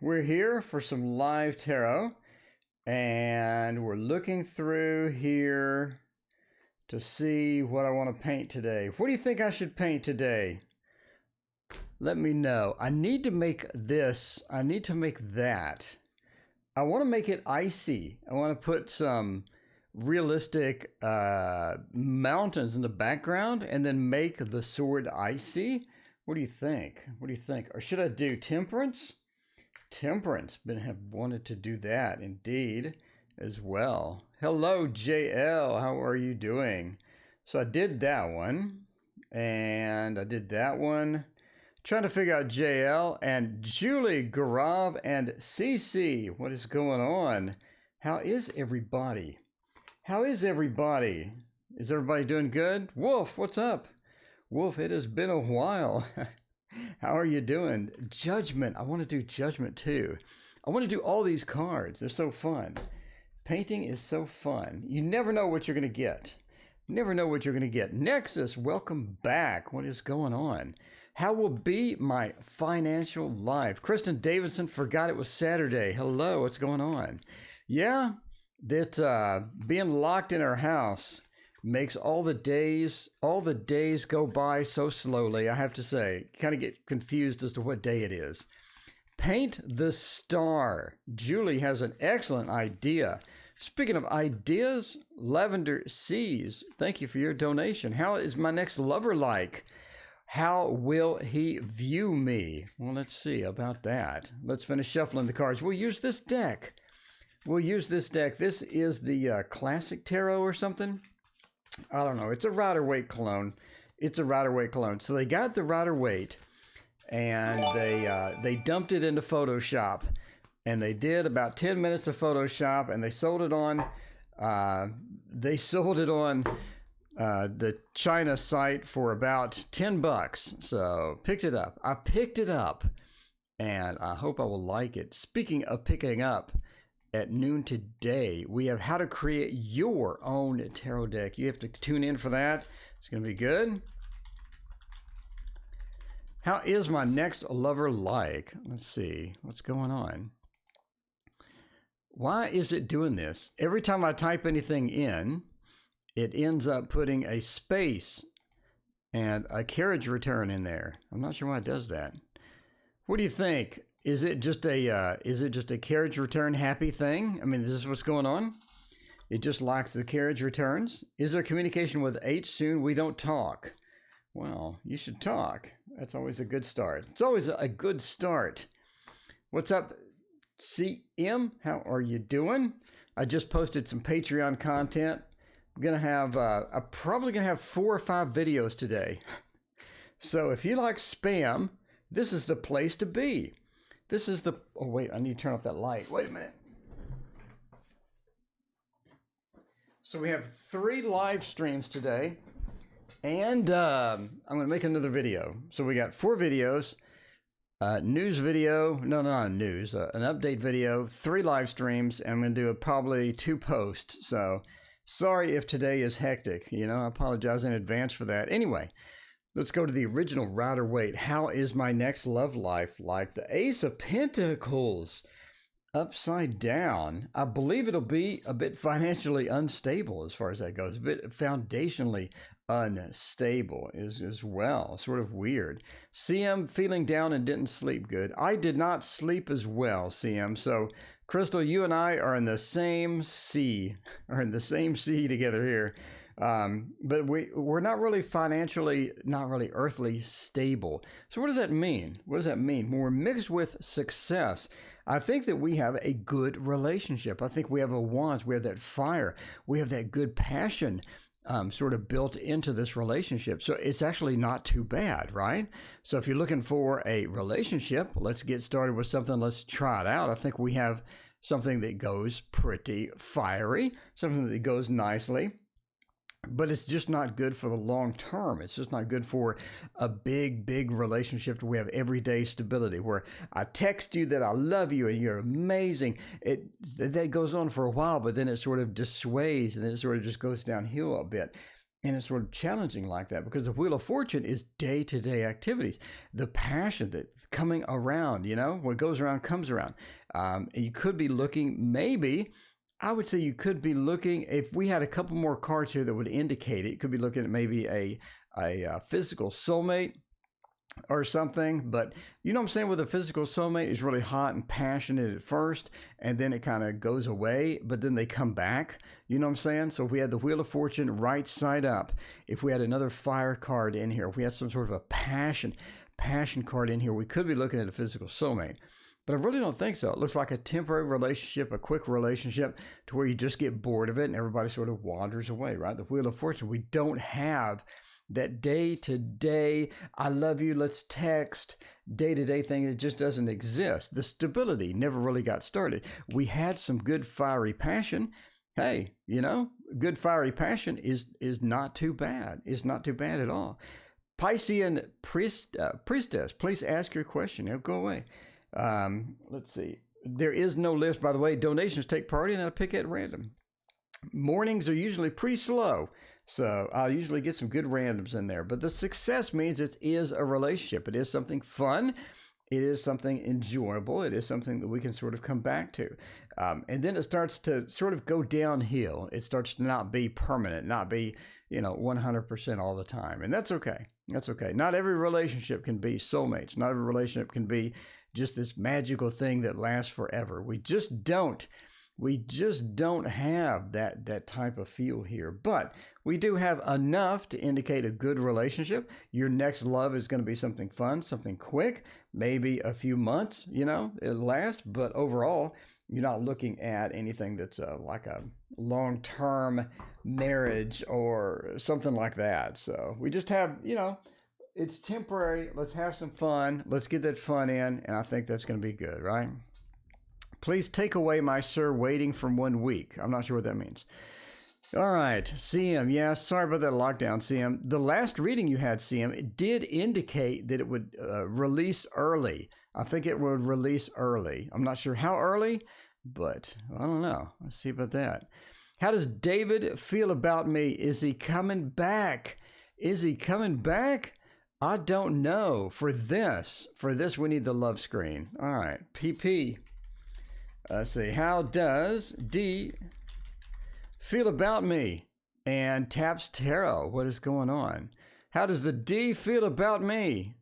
We're here for some live tarot, and we're looking through here to see what I want to paint today. What do you think I should paint today? Let me know. I need to make this. I need to make that. I want to make it icy. I want to put some realistic mountains in the background and then make the sword icy. What do you think? What do you think? Or should I do temperance? Temperance. Have wanted to do that indeed as well. Hello, JL. How are you doing? So I did that one. And I did that one. Trying to figure out JL and Julie, Gaurav, and CC. What is going on? How is everybody? How is everybody? Is everybody doing good? Wolf, what's up? Wolf, it has been a while. How are you doing? Judgment. I want to do Judgment too. I want to do all these cards. They're so fun. Painting is so fun. You never know what you're going to get. Never know what you're going to get. Nexus, welcome back. What is going on? How will be my financial life? Kristen Davidson forgot it was Saturday. Hello, what's going on? Yeah, that being locked in our house makes all the days go by so slowly. I have to say, kind of get confused as to what day it is. Paint the star. Julie has an excellent idea. Speaking of ideas, Lavender Seas, thank you for your donation. How is my next lover like? How will he view me? Well, let's see about that. Let's finish shuffling the cards. We'll use this deck. This is the Classic Tarot or something. I don't know. It's a Rider-Waite clone. So they got the Rider-Waite and they dumped it into Photoshop. And they did about 10 minutes of Photoshop, and they sold it on the China site for about $10. So picked it up. I picked it up, and I hope I will like it. Speaking of picking up, at noon today, we have how to create your own tarot deck. You have to tune in for that. It's going to be good. How is my next lover like? Let's see what's going on. Why is it doing this? Every time I type anything in, it ends up putting a space and a carriage return in there. I'm not sure why it does that. What do you think? Is it just a carriage return happy thing? I mean, is this what's going on? It just likes the carriage returns. Is there communication with H soon? We don't talk. Well, you should talk. That's always a good start. It's always a good start. What's up, CM? How are you doing? I just posted some Patreon content. I'm probably gonna have 4 or 5 videos today. So if you like spam, this is the place to be. Oh wait, I need to turn off that light. Wait a minute. So we have 3 live streams today, and I'm gonna make another video. So we got 4 videos. News video, no, not news, an update video, 3 live streams, and I'm going to do probably 2 posts. So sorry if today is hectic, I apologize in advance for that. Anyway, let's go to the original Rider-Waite. How is my next love life like? The Ace of Pentacles upside down. I believe it'll be a bit financially unstable as far as that goes, a bit foundationally unstable as well. Sort of weird. CM feeling down and didn't sleep good. I did not sleep as well, CM. So Crystal, you and I are in the same sea, together here. But we're not really financially, not really earthly stable. So what does that mean? When we're mixed with success, I think that we have a good relationship. I think we have a want, we have that fire, we have that good passion sort of built into this relationship. So it's actually not too bad, right? So if you're looking for a relationship, let's get started with something. Let's try it out. I think we have something that goes pretty fiery, something that goes nicely. But it's just not good for the long term. It's just not good for a big relationship where we have everyday stability, where I text you that I love you and you're amazing. That goes on for a while, but then it sort of dissuades and then it sort of just goes downhill a bit. And it's sort of challenging like that because the Wheel of Fortune is day-to-day activities. The passion that's coming around, what goes around comes around. And you could be looking, maybe, I would say you could be looking, if we had a couple more cards here that would indicate it, you could be looking at maybe a physical soulmate or something. But you know what I'm saying, with a physical soulmate, is really hot and passionate at first, and then it kind of goes away, but then they come back. You know what I'm saying? So if we had the Wheel of Fortune right side up, if we had another fire card in here, if we had some sort of a passion card in here, we could be looking at a physical soulmate. But I really don't think so. It looks like a temporary relationship, a quick relationship, to where you just get bored of it and everybody sort of wanders away, right? The Wheel of Fortune, we don't have that day-to-day, I love you, let's text, day-to-day thing. It just doesn't exist. The stability never really got started. We had some good fiery passion. Hey, good fiery passion is not too bad. It's not too bad at all. Piscean priestess, please ask your question. It'll go away. Let's see. There is no list, by the way. Donations take priority, and I'll pick at random. Mornings are usually pretty slow, so I'll usually get some good randoms in there. But the success means it is a relationship. It is something fun. It is something enjoyable. It is something that we can sort of come back to. And then it starts to sort of go downhill. It starts to not be permanent, not be, 100% all the time. And that's okay. That's okay. Not every relationship can be soulmates. Not every relationship can be just this magical thing that lasts forever. We just don't have that type of feel here. But we do have enough to indicate a good relationship. Your next love is going to be something fun, something quick, maybe a few months, it'll last. But overall, you're not looking at anything that's like a long-term marriage or something like that. So we just have, it's temporary. Let's have some fun. Let's get that fun in. And I think that's going to be good, right? Please take away my sir waiting from 1 week. I'm not sure what that means. All right, CM. Yeah, sorry about that lockdown, CM. The last reading you had, CM, it did indicate that it would release early. I think it would release early. I'm not sure how early, but I don't know. Let's see about that. How does David feel about me? Is he coming back? Is he coming back? I don't know. For this, we need the love screen. All right, PP. Let's see. How does D feel about me? And taps tarot. What is going on? How does the D feel about me?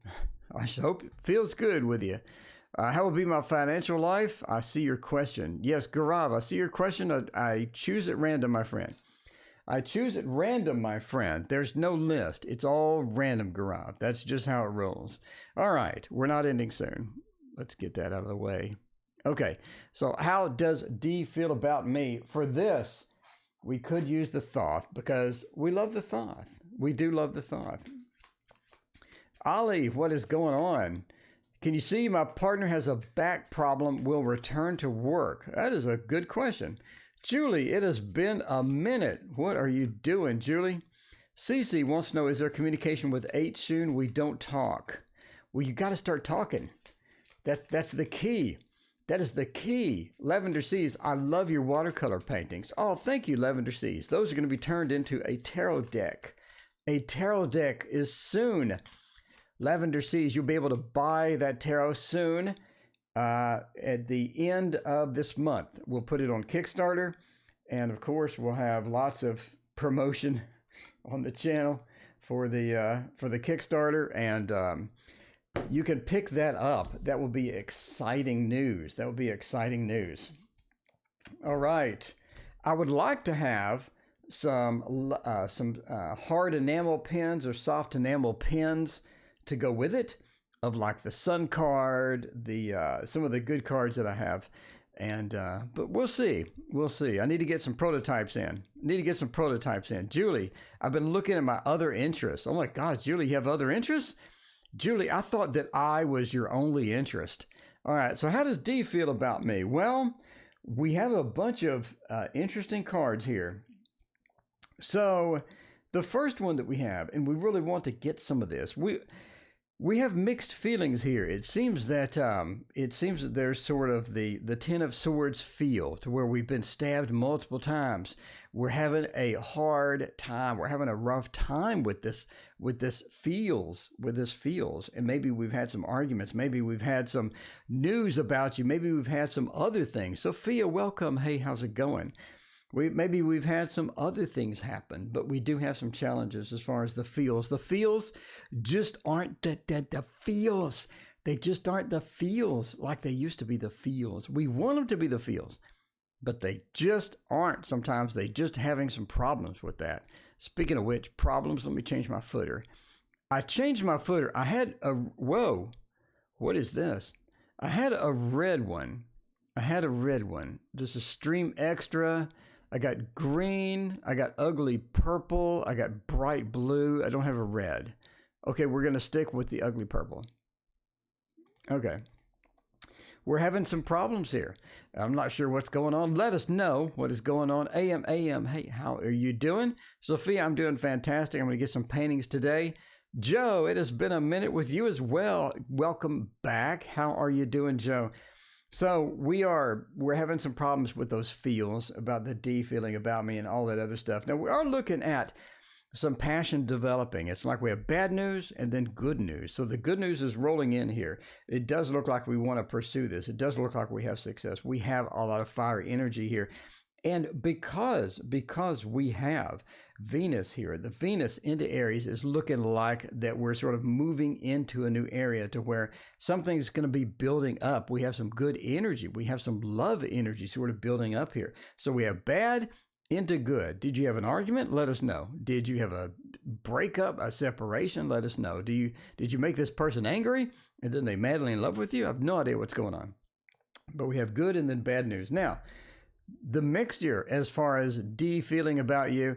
I hope it feels good with you. How will be my financial life? I see your question. Yes, Gaurav, I see your question. I choose at random, my friend. I choose at random, my friend. There's no list. It's all random, Gaurav. That's just how it rolls. All right. We're not ending soon. Let's get that out of the way. Okay. So how does D feel about me? For this, we could use the Thoth because we love the Thoth. We do love the Thoth. Ali, what is going on? Can you see my partner has a back problem, will return to work? That is a good question. Julie, it has been a minute. What are you doing, Julie? Cece wants to know, is there communication with H soon? We don't talk. Well, you got to start talking. That's the key. That is the key. Lavender Seas, I love your watercolor paintings. Oh, thank you, Lavender Seas. Those are going to be turned into a tarot deck. A tarot deck is soon. Lavender Seas, you'll be able to buy that tarot soon. At the end of this month, we'll put it on Kickstarter. And of course, we'll have lots of promotion on the channel for the Kickstarter. And you can pick that up. That will be exciting news. That will be exciting news. All right. I would like to have some hard enamel pens or soft enamel pens to go with it, of like the Sun card, the some of the good cards that I have. And but we'll see. We'll see. I need to get some prototypes in. Julie, I've been looking at my other interests. Oh my God, Julie, you have other interests? Julie, I thought that I was your only interest. All right, so how does D feel about me? Well, we have a bunch of interesting cards here. So the first one that we have, and we really want to get some of this, we have mixed feelings here. It seems that there's sort of the Ten of Swords feel to where we've been stabbed multiple times. We're having a hard time. We're having a rough time with this feels, and maybe we've had some arguments. Maybe we've had some news about you. Maybe we've had some other things. Sophia, welcome. Hey, how's it going? Maybe we've had some other things happen, but we do have some challenges as far as the feels. The feels just aren't the feels. They just aren't the feels like they used to be the feels. We want them to be the feels, but they just aren't. Sometimes they just having some problems with that. Speaking of which, problems, let me change my footer. I changed my footer. I had whoa, what is this? I had a red one. This is Stream Extra. I got green, I got ugly purple, I got bright blue. I don't have a red. Okay, we're going to stick with the ugly purple. Okay. We're having some problems here. I'm not sure what's going on. Let us know what is going on. AM. Hey, how are you doing? Sophia, I'm doing fantastic. I'm going to get some paintings today. Joe, it has been a minute with you as well. Welcome back. How are you doing, Joe? So we're having some problems with those feels about the D feeling about me and all that other stuff. Now we are looking at some passion developing. It's like we have bad news and then good news. So the good news is rolling in here. It does look like we want to pursue this. It does look like we have success. We have a lot of fire energy here. And because we have Venus here, the Venus into Aries is looking like that we're sort of moving into a new area to where something's going to be building up. We have some good energy. We have some love energy sort of building up here. So we have bad into good. Did you have an argument? Let us know. Did you have a breakup, a separation? Let us know. Did you make this person angry and then they madly in love with you? I have no idea what's going on. But we have good and then bad news. Now, the mixture as far as D feeling about you,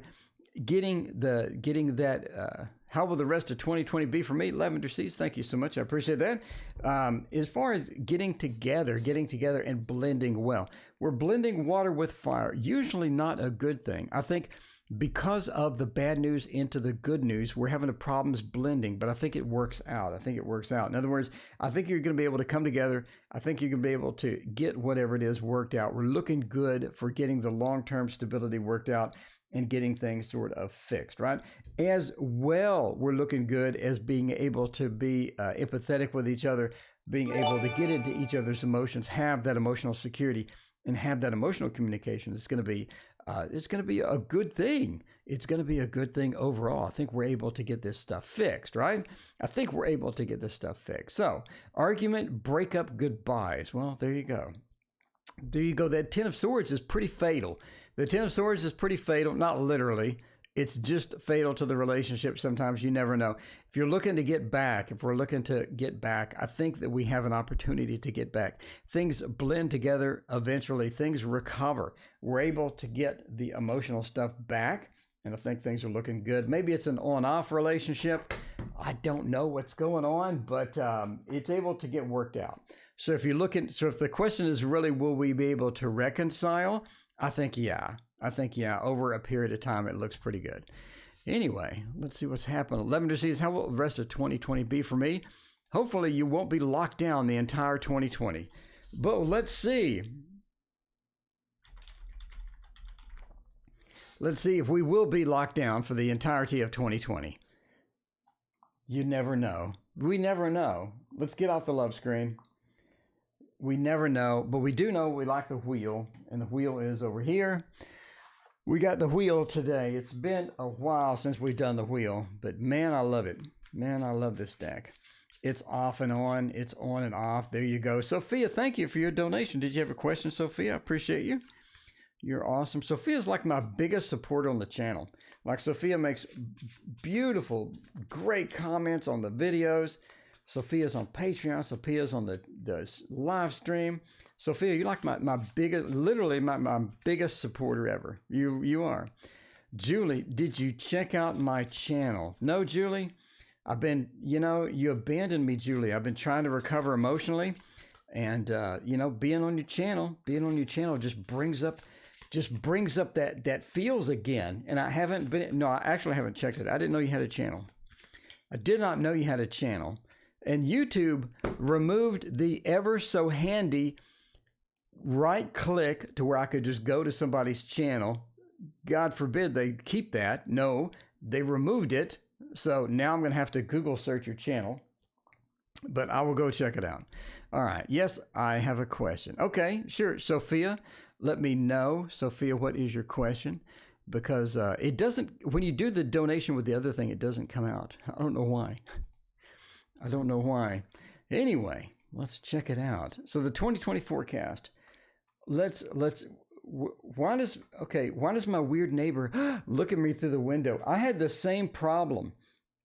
getting that, how will the rest of 2020 be for me? Lavender Seeds, thank you so much. I appreciate that. As far as getting together and blending well, we're blending water with fire, usually not a good thing. I think because of the bad news into the good news, we're having problems blending, but I think it works out. In other words, I think you're going to be able to come together. I think you're going to be able to get whatever it is worked out. We're looking good for getting the long-term stability worked out and getting things sort of fixed, right? As well, we're looking good as being able to be empathetic with each other, being able to get into each other's emotions, have that emotional security, and have that emotional communication. It's going to be a good thing. It's going to be a good thing overall. I think we're able to get this stuff fixed, right? So, argument, breakup, goodbyes. Well, there you go. That Ten of Swords is pretty fatal. The Ten of Swords is pretty fatal, not literally. It's just fatal to the relationship. Sometimes you never know. If we're looking to get back, I think that we have an opportunity to get back. Things blend together eventually. Things recover. We're able to get the emotional stuff back, and I think things are looking good. Maybe it's an on-off relationship. I don't know what's going on, but it's able to get worked out. So if the question is really, will we be able to reconcile? I think yeah. Over a period of time, it looks pretty good. Anyway, let's see what's happening. Lavender Seeds, how will the rest of 2020 be for me? Hopefully, you won't be locked down the entire 2020. But let's see. Let's see if we will be locked down for the entirety of 2020. You never know. We never know. Let's get off the love screen. We never know, but we do know we like the wheel, and the wheel is over here. We got the wheel today. It's been a while since we've done the wheel, but man, I love it. Man, I love this deck. It's off and on. It's on and off. There you go. Sophia, thank you for your donation. Did you have a question, Sophia? I appreciate you. You're awesome. Sophia's like my biggest supporter on the channel. Like, Sophia makes beautiful, great comments on the videos. Sophia's on Patreon. Sophia's on the live stream. Sophia, you're like my biggest, literally my biggest supporter ever. You are. Julie, did you check out my channel? No, Julie. I've been, you abandoned me, Julie. I've been trying to recover emotionally. And, being on your channel just brings up that feels again. And I actually haven't checked it. I didn't know you had a channel. I did not know you had a channel. And YouTube removed the ever so handy right click to where I could just go to somebody's channel. God forbid they keep that. No, they removed it. So now I'm going to have to Google search your channel, but I will go check it out. All right. Yes, I have a question. Okay, sure. Sophia, let me know. Sophia, what is your question? Because it doesn't, when you do the donation with the other thing, it doesn't come out. I don't know why. I don't know why. Anyway, let's check it out. So the 2020 forecast. Why does my weird neighbor look at me through the window? I had the same problem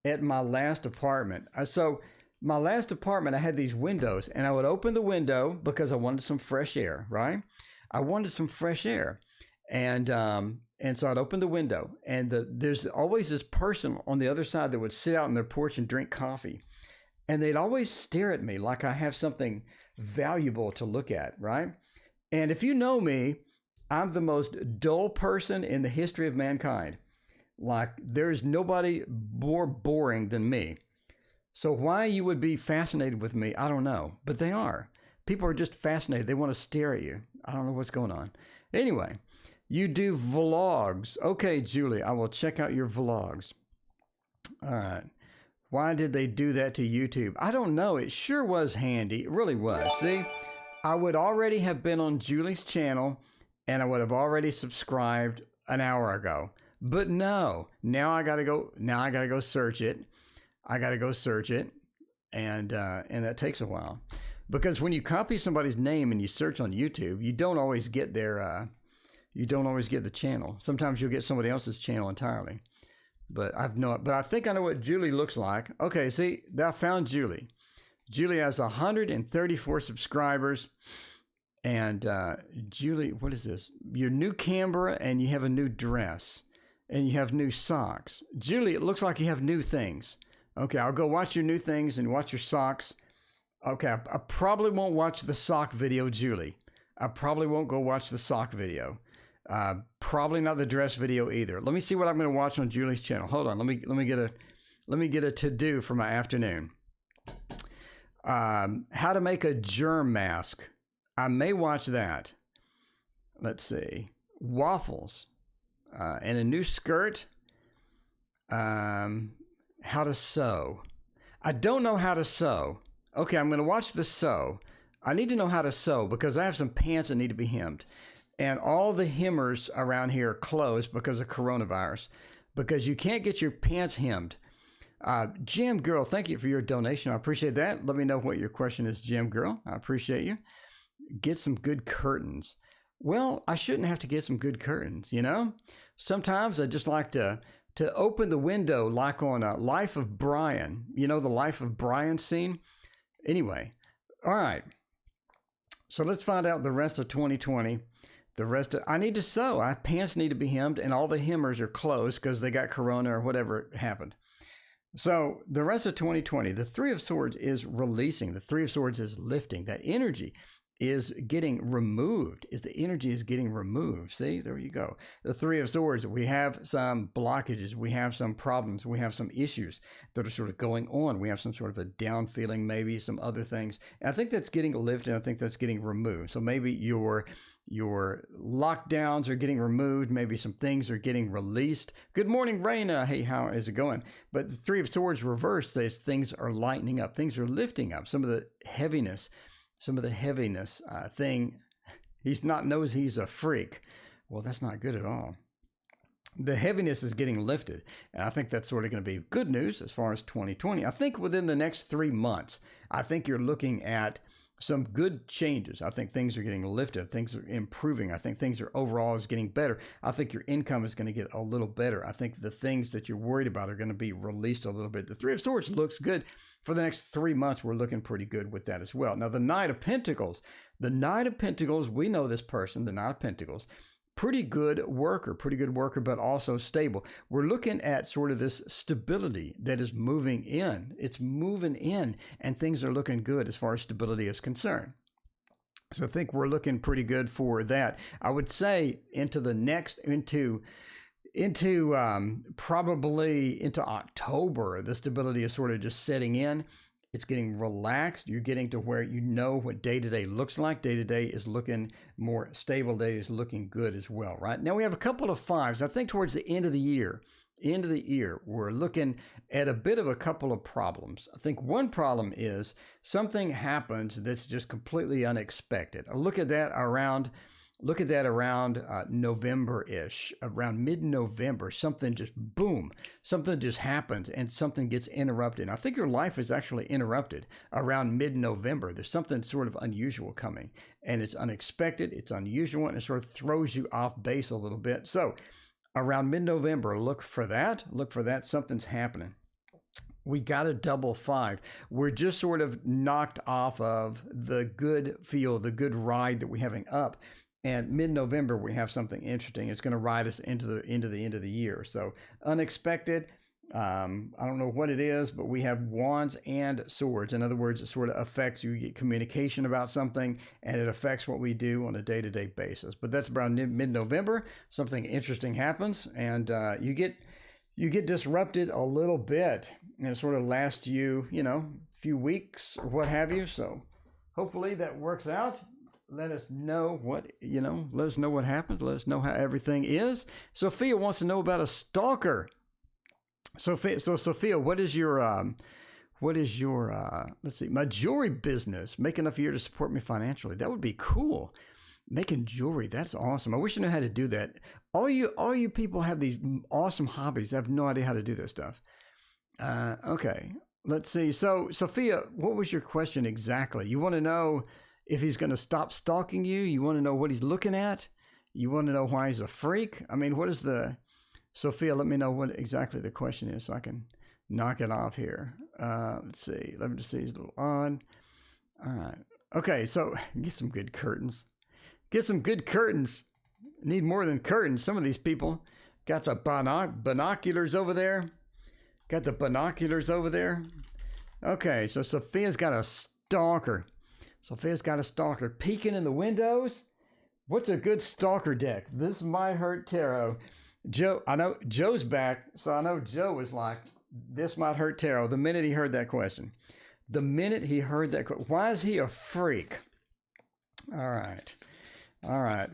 at my last apartment. So my last apartment, I had these windows, and I would open the window because I wanted some fresh air, right? I wanted some fresh air. And so I'd open the window, and there's always this person on the other side that would sit out on their porch and drink coffee. And they'd always stare at me like I have something valuable to look at, right? And if you know me, I'm the most dull person in the history of mankind. Like, there's nobody more boring than me. So why you would be fascinated with me, I don't know. But they are. People are just fascinated. They want to stare at you. I don't know what's going on. Anyway, you do vlogs. Okay, Julie, I will check out your vlogs. All right. Why did they do that to YouTube? I don't know. It sure was handy. It really was. See, I would already have been on Julie's channel, and I would have already subscribed an hour ago. But no, now I got to go search it. And that takes a while. Because when you copy somebody's name and you search on YouTube, you don't always get the channel. Sometimes you'll get somebody else's channel entirely. But I think I know what Julie looks like. Okay, see, I found Julie. Julie has 134 subscribers. And Julie, what is this? Your new camera, and you have a new dress, and you have new socks. Julie, it looks like you have new things. Okay, I'll go watch your new things and watch your socks. Okay, I probably won't watch the sock video, Julie. I probably won't go watch the sock video. Probably not the dress video either. Let me see what I'm going to watch on Julie's channel. Hold on. Let me get a to-do for my afternoon. How to make a germ mask. I may watch that. Let's see. Waffles. And a new skirt. How to sew. I don't know how to sew. Okay, I'm going to watch the sew. I need to know how to sew because I have some pants that need to be hemmed. And all the hemmers around here are closed because of coronavirus. Because you can't get your pants hemmed. Jam Girl, thank you for your donation. I appreciate that. Let me know what your question is, Jam Girl. I appreciate you. Get some good curtains. Well, I shouldn't have to get some good curtains, you know? Sometimes I just like to open the window like on Life of Brian. You know the Life of Brian scene? Anyway, all right. So let's find out the rest of 2020. I need to sew. Pants need to be hemmed, and all the hemmers are closed because they got corona or whatever happened. So the rest of 2020, the Three of Swords is releasing. The Three of Swords is lifting. That energy is getting removed. The energy is getting removed. See, there you go. The Three of Swords, we have some blockages. We have some problems. We have some issues that are sort of going on. We have some sort of a down feeling, maybe some other things. And I think that's getting lifted. I think that's getting removed. So maybe your lockdowns are getting removed. Maybe some things are getting released. Good morning, Raina. Hey, how is it going? But the Three of Swords reverse says things are lightening up. Things are lifting up. Some of the heaviness thing. Knows he's a freak. Well, that's not good at all. The heaviness is getting lifted. And I think that's sort of going to be good news as far as 2020. I think within the next 3 months, I think you're looking at some good changes. I think things are getting lifted. Things are improving. I think things are overall is getting better. I think your income is going to get a little better. I think the things that you're worried about are going to be released a little bit. The Three of Swords looks good. For the next 3 months, we're looking pretty good with that as well. Now, the Knight of Pentacles. We know this person, the Knight of Pentacles. Pretty good worker, but also stable. We're looking at sort of this stability that is moving in. It's moving in, and things are looking good as far as stability is concerned. So I think we're looking pretty good for that. I would say probably into October, the stability is sort of just setting in. It's getting relaxed. You're getting to where you know what day-to-day looks like. Day-to-day is looking more stable. Day is looking good as well, right? Now we have a couple of fives. I think towards the end of the year, we're looking at a bit of a couple of problems. I think one problem is something happens that's just completely unexpected. Look at that around November-ish, around mid-November. Something just boom, something just happens and something gets interrupted. I think your life is actually interrupted around mid-November. There's something sort of unusual coming, and it's unexpected, it's unusual, and it sort of throws you off base a little bit. So around mid-November, look for that. Something's happening. We got a double 5. We're just sort of knocked off of the good feel, the good ride that we're having up. And mid-November, we have something interesting. It's going to ride us into the end of the year. So unexpected. I don't know what it is, but we have wands and swords. In other words, it sort of affects you. You get communication about something, and it affects what we do on a day-to-day basis. But that's around mid-November. Something interesting happens, and you get disrupted a little bit, and it sort of lasts you, a few weeks or what have you. So hopefully that works out. Let us know what happens. Let us know how everything is. Sophia wants to know about a stalker. Sophia, what is your let's see, my jewelry business, make enough a year to support me financially. That would be cool. Making jewelry, that's awesome. I wish I knew how to do that. All you people have these awesome hobbies. I have no idea how to do this stuff. Okay, let's see. So Sophia, what was your question exactly? You want to know if he's going to stop stalking you? You want to know what he's looking at? You want to know why he's a freak? I mean, what is the... Sophia, let me know what exactly the question is so I can knock it off here. Let's see. Let me just see. He's a little odd. All right. Okay, so get some good curtains. Get some good curtains. Need more than curtains. Some of these people got the binoculars over there. Okay, so Sophia's got a stalker. Peeking in the windows. What's a good stalker deck? This Might Hurt Tarot. Joe, I know Joe's back, so I know Joe was like, this might hurt tarot the minute he heard that question. Why is he a freak? All right.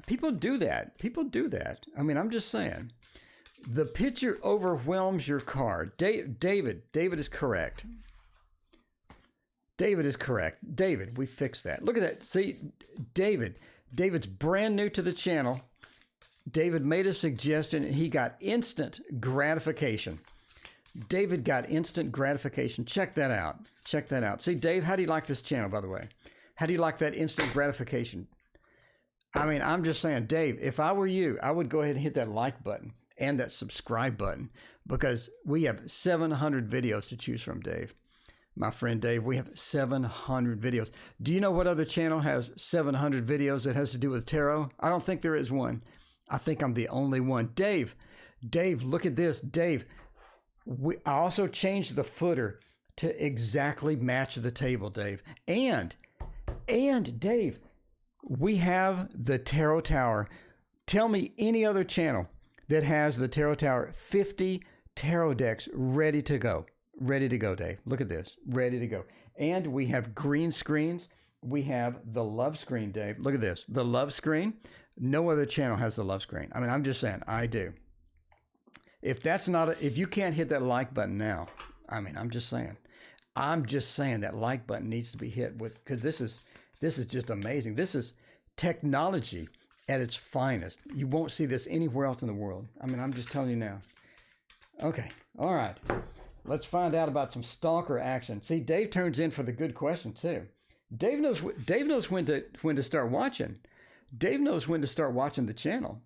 People do that. I mean, I'm just saying. The picture overwhelms your card. David is correct. David, we fixed that. Look at that. See, David's brand new to the channel. David made a suggestion and he got instant gratification. David got instant gratification. Check that out. See, Dave, how do you like this channel, by the way? How do you like that instant gratification? I mean, I'm just saying, Dave, if I were you, I would go ahead and hit that like button and that subscribe button because we have 700 videos to choose from, Dave. My friend Dave, we have 700 videos. Do you know what other channel has 700 videos that has to do with tarot? I don't think there is one. I think I'm the only one. Dave, look at this. Dave, I also changed the footer to exactly match the table, Dave. And Dave, we have the Tarot Tower. Tell me any other channel that has the Tarot Tower 50 tarot decks ready to go. Ready to go, Dave. Look at this. Ready to go. And we have green screens. We have the love screen, Dave. Look at this. The love screen. No other channel has the love screen. I mean, I'm just saying, I do. If you can't hit that like button now, I mean, I'm just saying that like button needs to be hit because this is just amazing. This is technology at its finest. You won't see this anywhere else in the world. I mean, I'm just telling you now. Okay. All right. Let's find out about some stalker action. See, Dave turns in for the good question too. Dave knows when to start watching. Dave knows when to start watching the channel.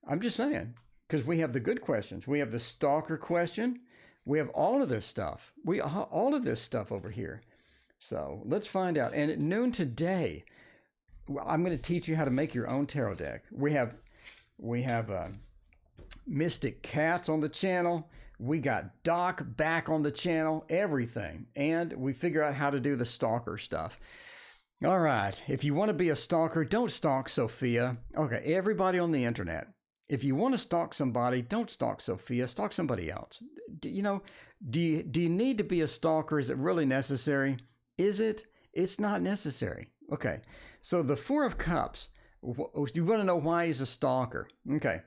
I'm just saying, because we have the good questions. We have the stalker question. We have all of this stuff. All of this stuff over here. So let's find out. And at noon today, I'm going to teach you how to make your own tarot deck. We have Mystic Cats on the channel. We got Doc back on the channel. Everything. And we figure out how to do the stalker stuff. All right. If you want to be a stalker, don't stalk Sophia. Okay. Everybody on the internet if you want to stalk somebody, don't stalk Sophia. Stalk somebody else. Do you need to be a stalker? Is it really necessary? Is it? It's not necessary. Okay. So the Four of Cups, you want to know why he's a stalker. Okay.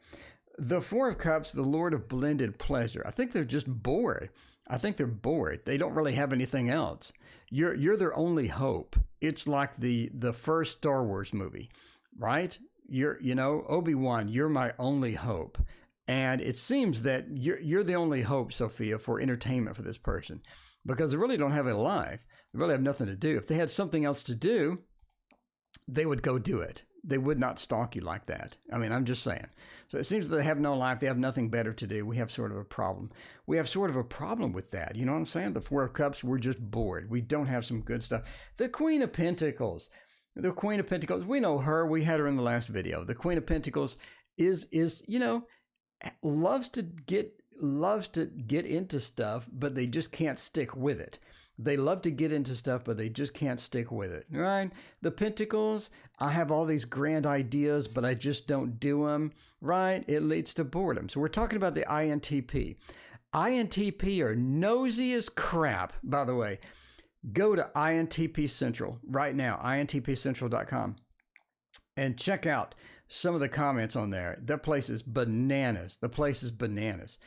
The Four of Cups, the Lord of blended pleasure. I think they're just bored. I think they're bored. They don't really have anything else. You're their only hope. It's like the first Star Wars movie, right? Obi-Wan, you're my only hope. And it seems that you're the only hope, Sophia, for entertainment for this person, because they really don't have a life. They really have nothing to do. If they had something else to do, they would go do it. They would not stalk you like that. I mean, I'm just saying. So it seems that they have no life. They have nothing better to do. We have sort of a problem. We have sort of a problem with that. You know what I'm saying? The Four of Cups, we're just bored. We don't have some good stuff. The Queen of Pentacles. The Queen of Pentacles, we know her. We had her in the last video. The Queen of Pentacles is loves to get into stuff, but they just can't stick with it. They love to get into stuff, but they just can't stick with it, right? The Pentacles, I have all these grand ideas, but I just don't do them, right? It leads to boredom. So we're talking about the INTP. INTP are nosy as crap, by the way. Go to INTP Central right now, intpcentral.com, and check out some of the comments on there. That place is bananas. The place is bananas.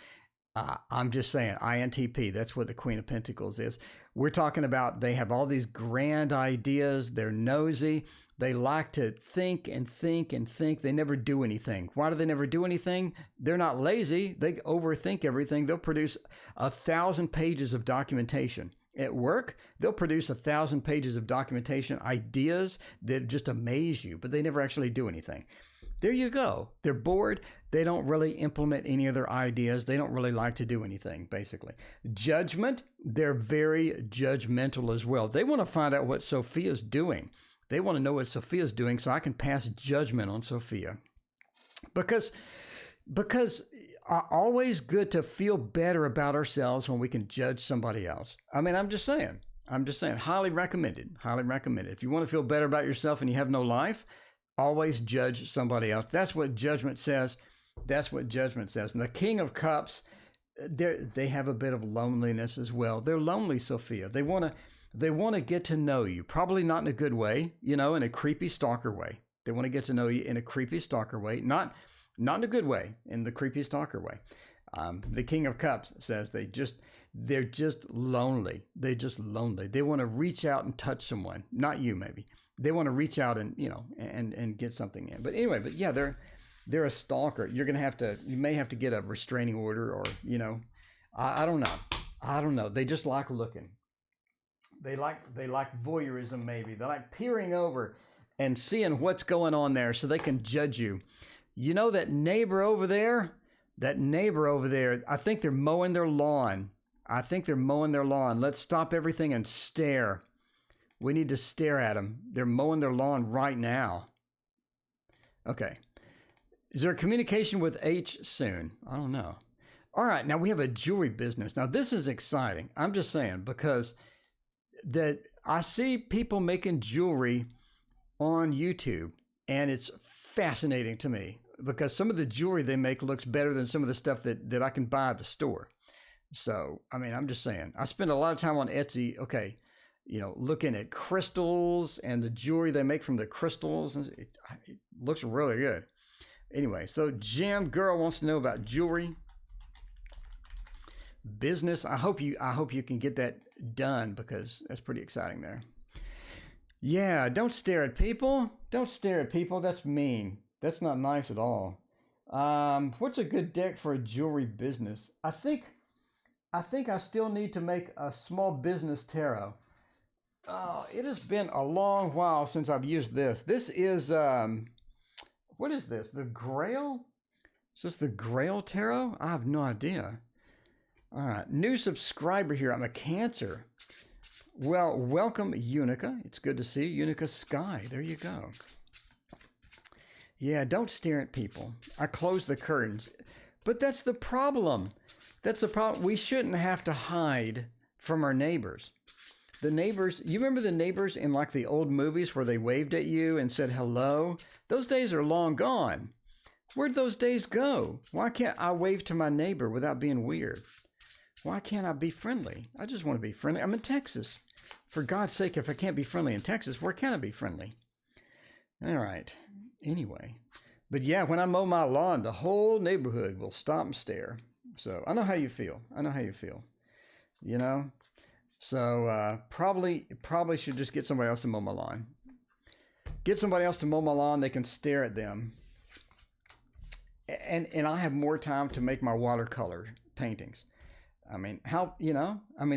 I'm just saying, INTP, that's what the Queen of Pentacles is. We're talking about they have all these grand ideas. They're nosy. They like to think and think and think. They never do anything. Why do they never do anything? They're not lazy. They overthink everything. They'll produce 1,000 pages of documentation. At work, they'll produce 1,000 pages of documentation, ideas that just amaze you, but they never actually do anything. There you go. They're bored. They don't really implement any of their ideas. They don't really like to do anything, basically. Judgment, they're very judgmental as well. They want to find out what Sophia's doing. They want to know what Sophia's doing so I can pass judgment on Sophia. Because always good to feel better about ourselves when we can judge somebody else. I mean, I'm just saying, highly recommended, highly recommended. If you want to feel better about yourself and you have no life, always judge somebody else. That's what judgment says. That's what judgment says. And the King of Cups, they have a bit of loneliness as well. They're lonely, Sophia. They want to get to know you, probably not in a good way, in a creepy stalker way. They want to get to know you in a creepy stalker way, not in a good way, in the creepy stalker way. The King of Cups says they're just lonely. They're just lonely. They want to reach out and touch someone, not you maybe. They want to reach out and, and get something in. But anyway, yeah, they're a stalker. You may have to get a restraining order or, I don't know. I don't know. They just like looking. They like voyeurism maybe. They like peering over and seeing what's going on there so they can judge you. You know that neighbor over there? I think they're mowing their lawn. Let's stop everything and stare. We need to stare at them. They're mowing their lawn right now. Okay. Is there a communication with H soon? I don't know. All right. Now we have a jewelry business. Now this is exciting. I'm just saying because that I see people making jewelry on YouTube and it's fascinating to me because some of the jewelry they make looks better than some of the stuff that I can buy at the store. So, I mean, I'm just saying I spend a lot of time on Etsy. Okay. Looking at crystals and the jewelry they make from the crystals. It looks really good. Anyway, so Jam Girl wants to know about jewelry business. I hope you can get that done because that's pretty exciting there. Yeah, don't stare at people. Don't stare at people. That's mean. That's not nice at all. What's a good deck for a jewelry business? I think I still need to make a small business tarot. It has been a long while since I've used this. This is, what is this? The Grail? Is this the Grail Tarot? I have no idea. All right. New subscriber here. I'm a Cancer. Well, welcome, Unica. It's good to see you. Unica Sky. There you go. Yeah, don't stare at people. I close the curtains. But that's the problem. That's the problem. We shouldn't have to hide from our neighbors. The neighbors, you remember the neighbors in like the old movies where they waved at you and said hello? Those days are long gone. Where'd those days go? Why can't I wave to my neighbor without being weird? Why can't I be friendly? I just want to be friendly. I'm in Texas. For God's sake, if I can't be friendly in Texas, where can I be friendly? All right. Anyway. But yeah, when I mow my lawn, the whole neighborhood will stop and stare. So I know how you feel. I know how you feel. You know? So probably should just get somebody else to mow my lawn. Get somebody else to mow my lawn. They can stare at them. And I have more time to make my watercolor paintings. I mean,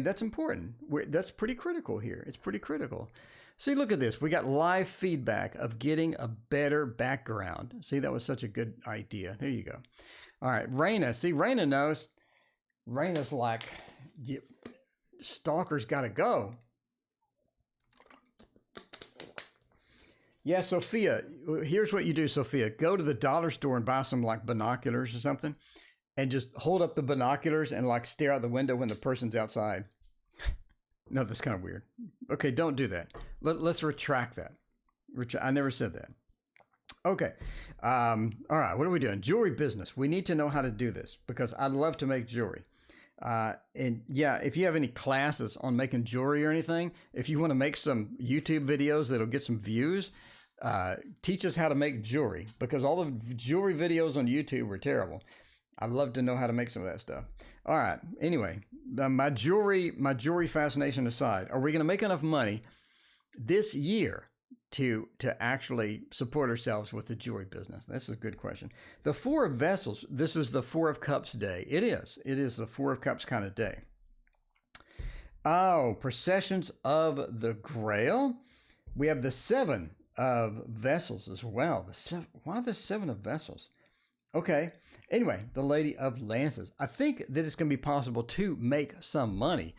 that's important. That's pretty critical here. It's pretty critical. See, look at this. We got live feedback of getting a better background. See, that was such a good idea. There you go. All right, Raina. See, Raina knows. Raina's like, stalker's got to go. Yeah, Sophia, here's what you do, Sophia. Go to the dollar store and buy some like binoculars or something and just hold up the binoculars and like stare out the window when the person's outside. No, that's kind of weird. Okay, don't do that. Let's retract that. I never said that. Okay. All right, what are we doing? Jewelry business. We need to know how to do this because I'd love to make jewelry. And yeah, if you have any classes on making jewelry or anything, if you want to make some YouTube videos that'll get some views, teach us how to make jewelry because all the jewelry videos on YouTube are terrible. I'd love to know how to make some of that stuff. All right. Anyway, my jewelry fascination aside, are we going to make enough money this year to actually support ourselves with the jewelry business? That's a good question. The Four of Vessels, this is the Four of Cups day. It is the Four of Cups kind of day. Oh, processions of the Grail. We have the Seven of Vessels as well. Why the Seven of Vessels? Okay. Anyway, the Lady of Lances. I think that it's going to be possible to make some money.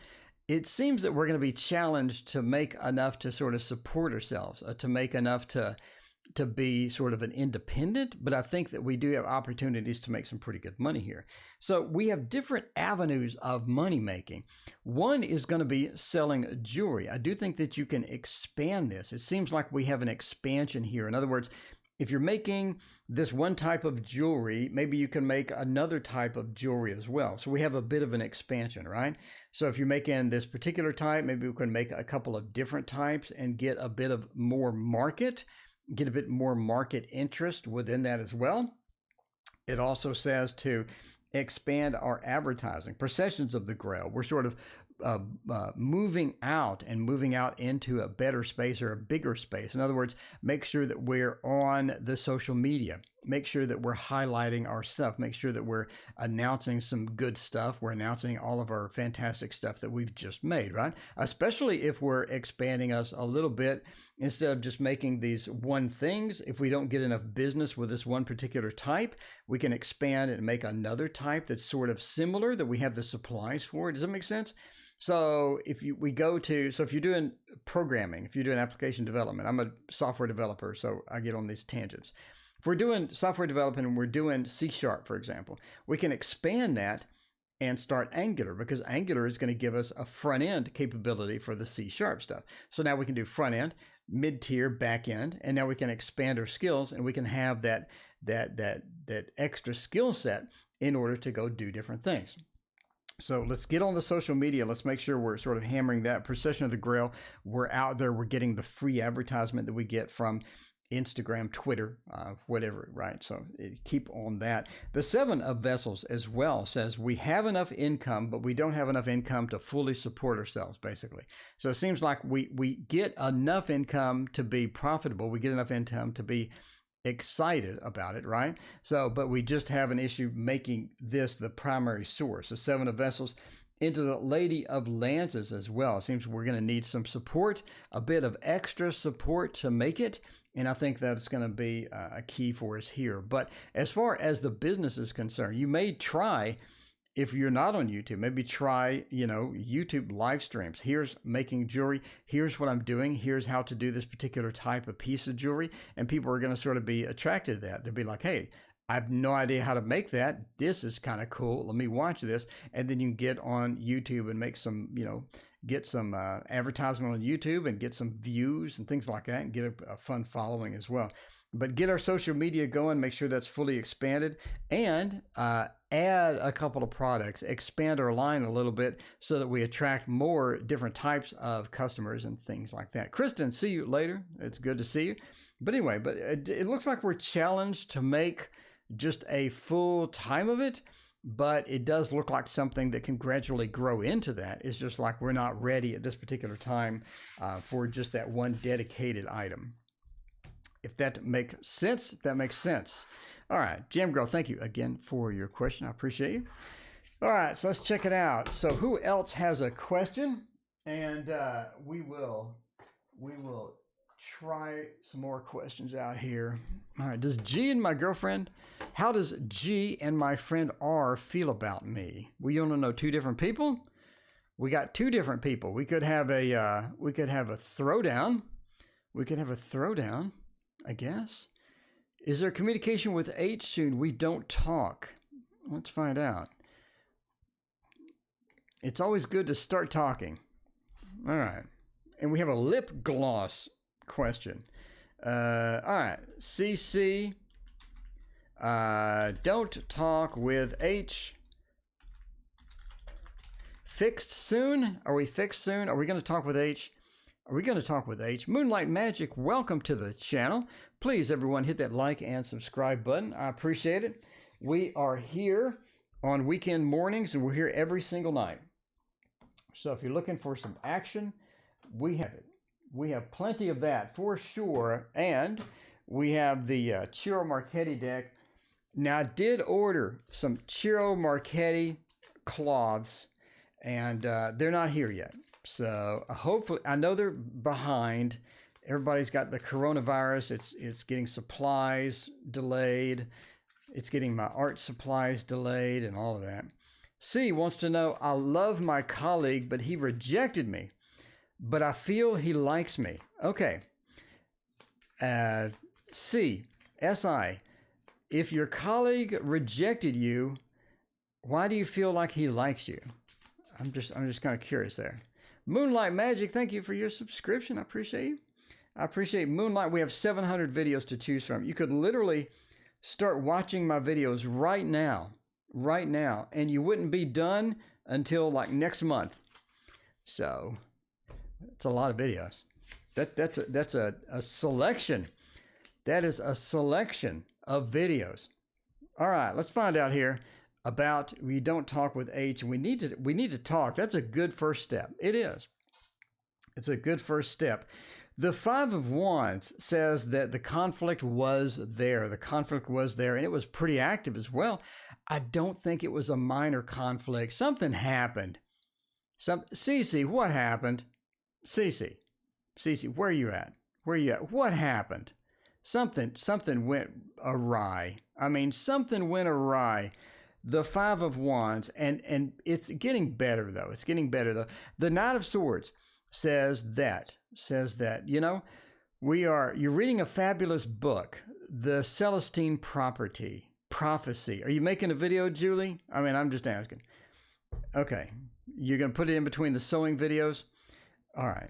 It seems that we're going to be challenged to make enough to sort of support ourselves, to make enough to be sort of an independent, but I think that we do have opportunities to make some pretty good money here. So we have different avenues of money making. One is going to be selling jewelry. I do think that you can expand this. It seems like we have an expansion here. In other words, if you're making this one type of jewelry, maybe you can make another type of jewelry as well. So we have a bit of an expansion, right? So if you're making this particular type, maybe we can make a couple of different types and get a bit of more market, get a bit more market interest within that as well. It also says to expand our advertising. Processions of the Grail. We're sort of moving out into a better space or a bigger space. In other words, make sure that we're on the social media. Make sure that we're highlighting our stuff. Make sure that we're announcing some good stuff. We're announcing all of our fantastic stuff that we've just made, right? Especially if we're expanding us a little bit instead of just making these one things. If we don't get enough business with this one particular type, we can expand and make another type that's sort of similar that we have the supplies for. Does that make sense? So if you're doing programming, if you're doing application development, I'm a software developer, so I get on these tangents. If we're doing software development and we're doing C#, for example, we can expand that and start Angular because Angular is going to give us a front end capability for the C# stuff. So now we can do front end, mid-tier, back end, and now we can expand our skills and we can have that extra skill set in order to go do different things. So let's get on the social media. Let's make sure we're sort of hammering that. Procession of the Grail. We're out there. We're getting the free advertisement that we get from Instagram, Twitter, whatever, right? So keep on that. The Seven of Vessels as well says we have enough income, but we don't have enough income to fully support ourselves, basically. So it seems like we get enough income to be profitable. We get enough income to be excited about it, right? So, but we just have an issue making this the primary source. The Seven of Vessels into the Lady of Lances as well. It seems we're going to need some support, a bit of extra support to make it. And I think that's going to be a key for us here. But as far as the business is concerned, you may try, if you're not on YouTube, maybe try, YouTube live streams. Here's making jewelry. Here's what I'm doing. Here's how to do this particular type of piece of jewelry. And people are going to sort of be attracted to that. They'll be like, hey, I have no idea how to make that. This is kind of cool. Let me watch this. And then you can get on YouTube and make some, get some advertisement on YouTube and get some views and things like that, and get a fun following as well. But get our social media going, make sure that's fully expanded, and add a couple of products, expand our line a little bit so that we attract more different types of customers and things like that. Kristen, see you later. It's good to see you. But anyway, it looks like we're challenged to make just a full time of it, but it does look like something that can gradually grow into that. It's just like we're not ready at this particular time for just that one dedicated item. If that makes sense, that makes sense. All right, Jam Girl, thank you again for your question. I appreciate you. All right, so let's check it out. So who else has a question? And we will try some more questions out here. All right, does G and my girlfriend, how does G and my friend R feel about me? We want to know two different people. We got two different people. We could have a throwdown. We could have a throwdown, I guess. Is there communication with H soon? We don't talk. Let's find out. It's always good to start talking. All right. And we have a lip gloss question. All right. CC. Don't talk with H. Fixed soon? Are we fixed soon? Are we going to talk with H? Are we going to talk with H? Moonlight Magic, welcome to the channel. Please, everyone, hit that like and subscribe button. I appreciate it. We are here on weekend mornings, and we're here every single night. So if you're looking for some action, we have it. We have plenty of that for sure. And we have the Ciro Marchetti deck. Now, I did order some Ciro Marchetti cloths, and they're not here yet. So hopefully, I know they're behind. Everybody's got the coronavirus. It's getting supplies delayed. It's getting my art supplies delayed and all of that. C wants to know, I love my colleague, but he rejected me. But I feel he likes me. Okay. C, S-I, if your colleague rejected you, why do you feel like he likes you? I'm just kind of curious there. Moonlight Magic, thank you for your subscription. I appreciate you. I appreciate Moonlight. We have 700 videos to choose from. You could literally start watching my videos right now, and you wouldn't be done until like next month. So it's a lot of videos. That's a selection. That is a selection of videos. All right, let's find out here about we don't talk with H. We need to talk. That's a good first step. It is. It's a good first step. The Five of Wands says that the conflict was there. The conflict was there, and it was pretty active as well. I don't think it was a minor conflict. Something happened. Cece, what happened? Cece, where are you at? Where are you at? What happened? Something went awry. I mean, something went awry. The Five of Wands, and it's getting better though. It's getting better though. The Knight of Swords says that, you know, you're reading a fabulous book, The Celestine Prophecy. Are you making a video, Julie? I mean, I'm just asking. Okay. You're going to put it in between the sewing videos? All right.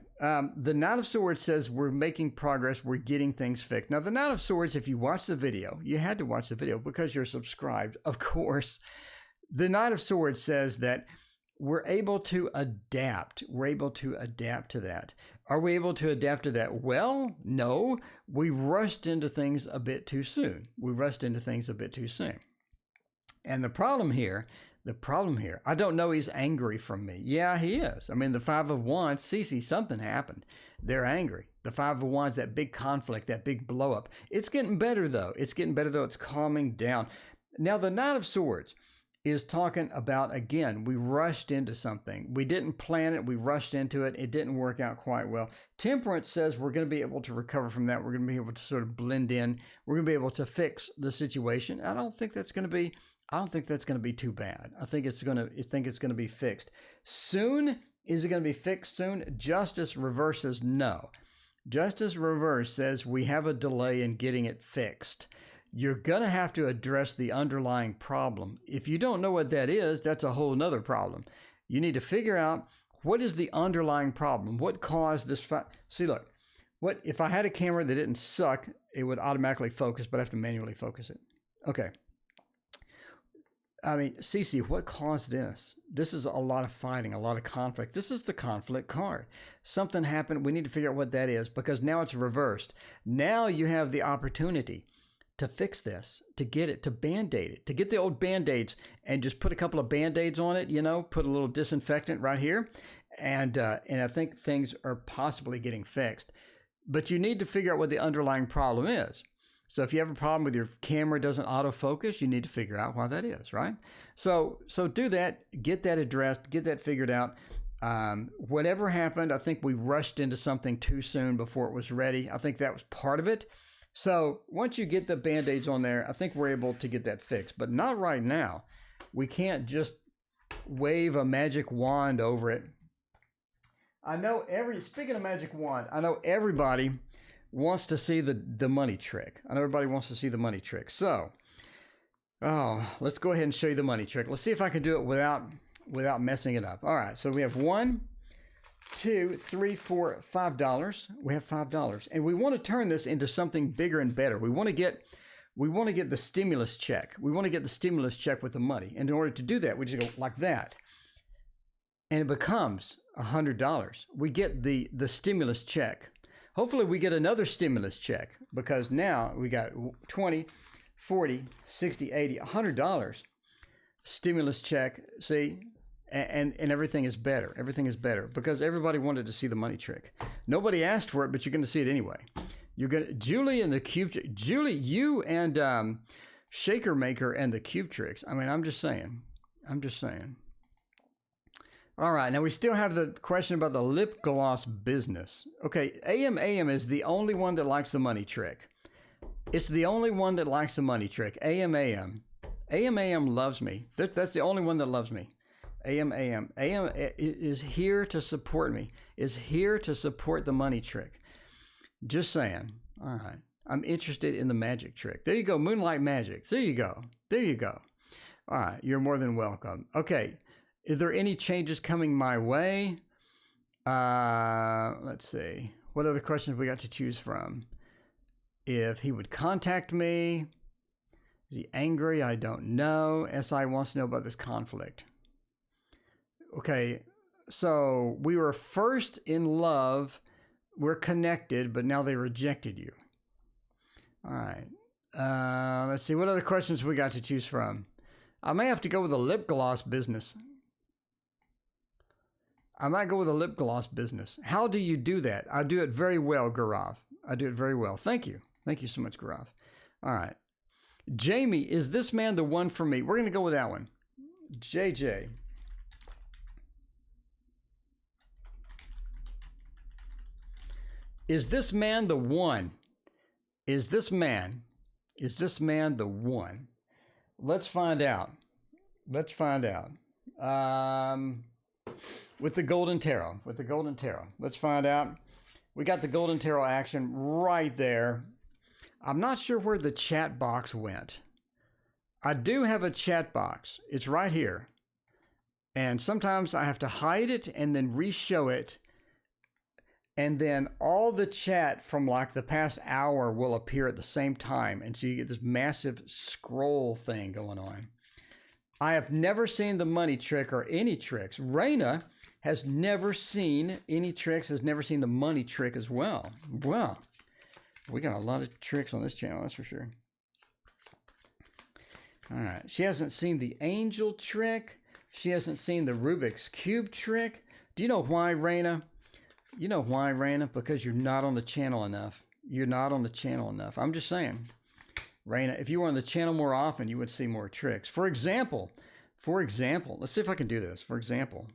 The Knight of Swords says we're making progress. We're getting things fixed. Now, the Knight of Swords, if you watch the video, you had to watch the video because you're subscribed, of course. The Knight of Swords says that we're able to adapt. We're able to adapt to that. Are we able to adapt to that? Well, no. We rushed into things a bit too soon. And the problem here, I don't know he's angry from me. Yeah, he is. I mean, the Five of Wands, Cece, something happened. They're angry. The Five of Wands, that big conflict, that big blow up. It's getting better, though. It's calming down. Now, the Knight of Swords is talking about, again, we rushed into something. We didn't plan it. We rushed into it. It didn't work out quite well. Temperance says we're going to be able to recover from that. We're going to be able to sort of blend in. We're going to be able to fix the situation. I don't think that's going to be too bad. I think it's going to be fixed soon. Is it going to be fixed soon? Justice Reverse says no. Justice Reverse says we have a delay in getting it fixed. You're going to have to address the underlying problem. If you don't know what that is, that's a whole nother problem. You need to figure out What is the underlying problem? What caused this? See, look, what if I had a camera that didn't suck, it would automatically focus, but I have to manually focus it. Okay. I mean, Cece, what caused this? This is a lot of fighting, a lot of conflict. This is the conflict card. Something happened. We need to figure out what that is, because now it's reversed. Now you have the opportunity to fix this, to get it, to Band-Aid it, to get the old Band-Aids and just put a couple of Band-Aids on it, you know, put a little disinfectant right here. And I think things are possibly getting fixed. But you need to figure out what the underlying problem is. So if you have a problem with your camera doesn't autofocus, you need to figure out why that is, right? So do that, get that addressed, get that figured out. Whatever happened, I think we rushed into something too soon before it was ready. I think that was part of it. So once you get the Band-Aids on there, I think we're able to get that fixed, but not right now. We can't just wave a magic wand over it. I know speaking of magic wand, I know everybody wants to see the money trick. I know everybody wants to see the money trick. So, let's go ahead and show you the money trick. Let's see if I can do it without messing it up. All right, so we have $1, $2, $3, $4, $5. We have $5, and we want to turn this into something bigger and better. We want to get the stimulus check. We want to get the stimulus check with the money, and in order to do that, we just go like that, and it becomes $100. We get the stimulus check. Hopefully we get another stimulus check, because now we got 20, 40, 60, 80, $100 stimulus check. See, and everything is better. Everything is better because everybody wanted to see the money trick. Nobody asked for it, but you're going to see it anyway. You're going to, Julie and the cube. Julie, you and Shaker Maker and the cube tricks. I mean, I'm just saying. All right, now we still have the question about the lip gloss business. Okay, AM is the only one that likes the money trick. It's the only one that likes the money trick. AM loves me. That's the only one that loves me. AM is here to support me. Is here to support the money trick. Just saying. All right, I'm interested in the magic trick. There you go, Moonlight Magic. There you go. All right, you're more than welcome. Okay. Is there any changes coming my way? Let's see. What other questions we got to choose from? If he would contact me. Is he angry? I don't know. SI wants to know about this conflict. Okay, so we were first in love. We're connected, but now they rejected you. All right. Let's see. What other questions we got to choose from? I may have to go with a lip gloss business. I might go with a lip gloss business. How do you do that? I do it very well, Gaurav. I do it very well. Thank you. Thank you so much, Gaurav. All right. Jamie, is this man the one for me? We're going to go with that one. JJ. Is this man the one? Is this man the one? Let's find out. With the Golden Tarot. Let's find out. We got the Golden Tarot action right there. I'm not sure where the chat box went. I do have a chat box. It's right here. And sometimes I have to hide it and then re-show it. And then all the chat from like the past hour will appear at the same time. And so you get this massive scroll thing going on. I have never seen the money trick or any tricks. Raina has never seen any tricks, has never seen the money trick as well. Well, we got a lot of tricks on this channel, that's for sure. All right. She hasn't seen the angel trick. She hasn't seen the Rubik's Cube trick. Do you know why, Raina? You know why, Raina? Because you're not on the channel enough. I'm just saying. Raina, if you were on the channel more often, you would see more tricks. For example, let's see if I can do this. For example,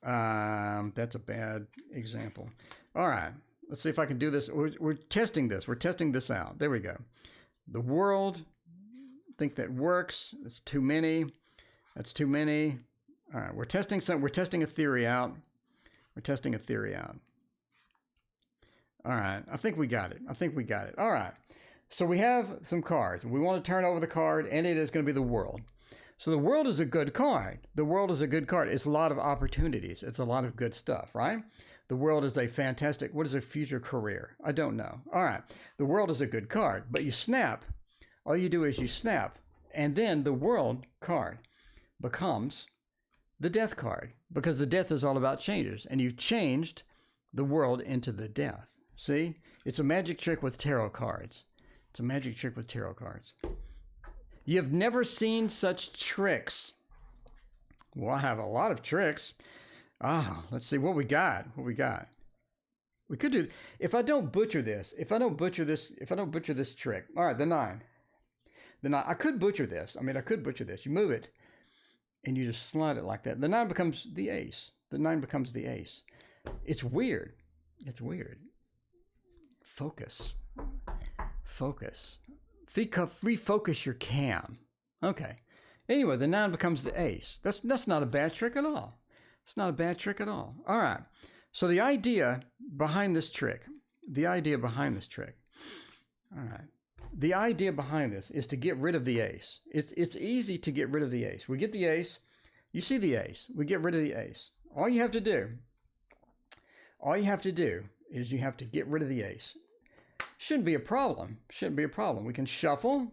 that's a bad example. All right, let's see if I can do this. We're testing this. We're testing this out. There we go. The world, think that works. It's too many. That's too many. All right, we're testing a theory out. All right, I think we got it. All right. So we have some cards. We want to turn over the card, and it is going to be the world. So the world is a good card. The world is a good card. It's a lot of opportunities. It's a lot of good stuff, right? The world is a fantastic, what is a future career? I don't know. All right. The world is a good card, but you snap. All you do is you snap, and then the world card becomes the death card, because the death is all about changes, and you've changed the world into the death. See? It's a magic trick with tarot cards. It's a magic trick with tarot cards. You have never seen such tricks. Well, I have a lot of tricks. Let's see what we got. What we got. We could do, if I don't butcher this trick. All right, the 9. The 9, I could butcher this. I could butcher this. You move it and you just slide it like that. The 9 becomes the ace. The 9 becomes the ace. It's weird. It's weird. Focus. Focus. Refocus your cam. Okay. Anyway, the 9 becomes the ace. That's not a bad trick at all. It's not a bad trick at all. All right. So the idea behind this trick, all right. The idea behind this is to get rid of the ace. It's easy to get rid of the ace. We get the ace. You see the ace. We get rid of the ace. All you have to do is you have to get rid of the ace. Shouldn't be a problem. Shouldn't be a problem. We can shuffle.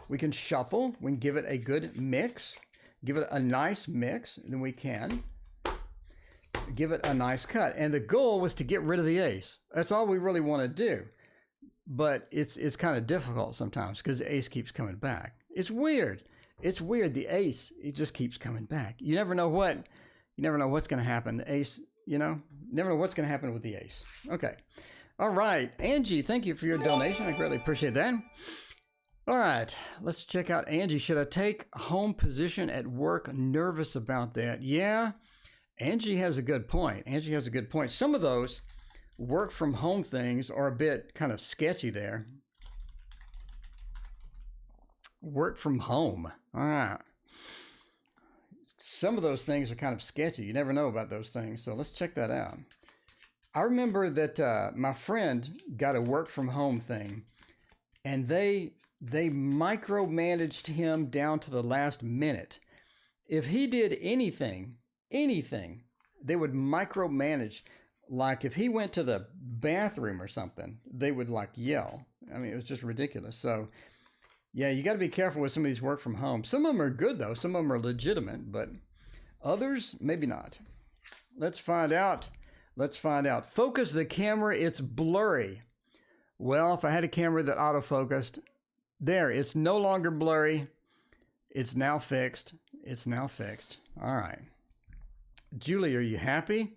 We can give it a good mix. Give it a nice mix. And then we can give it a nice cut. And the goal was to get rid of the ace. That's all we really want to do. But it's kind of difficult sometimes because the ace keeps coming back. It's weird. It's weird. The ace, it just keeps coming back. You never know what's going to happen. The ace, never know what's going to happen with the ace. Okay. All right. Angie, thank you for your donation. I greatly appreciate that. All right. Let's check out Angie. Should I take home position at work? Nervous about that. Yeah. Angie has a good point. Some of those work from home things are a bit kind of sketchy there. Work from home. All right. Some of those things are kind of sketchy. You never know about those things. So let's check that out. I remember that my friend got a work from home thing, and they micromanaged him down to the last minute. If he did anything, they would micromanage. Like if he went to the bathroom or something, they would like yell. It was just ridiculous. So yeah, you got to be careful with some of these work from home. Some of them are good though. Some of them are legitimate, but others, maybe not. Let's find out. Focus the camera. It's blurry. Well, if I had a camera that autofocused, there, it's no longer blurry. It's now fixed. All right. Julie, are you happy?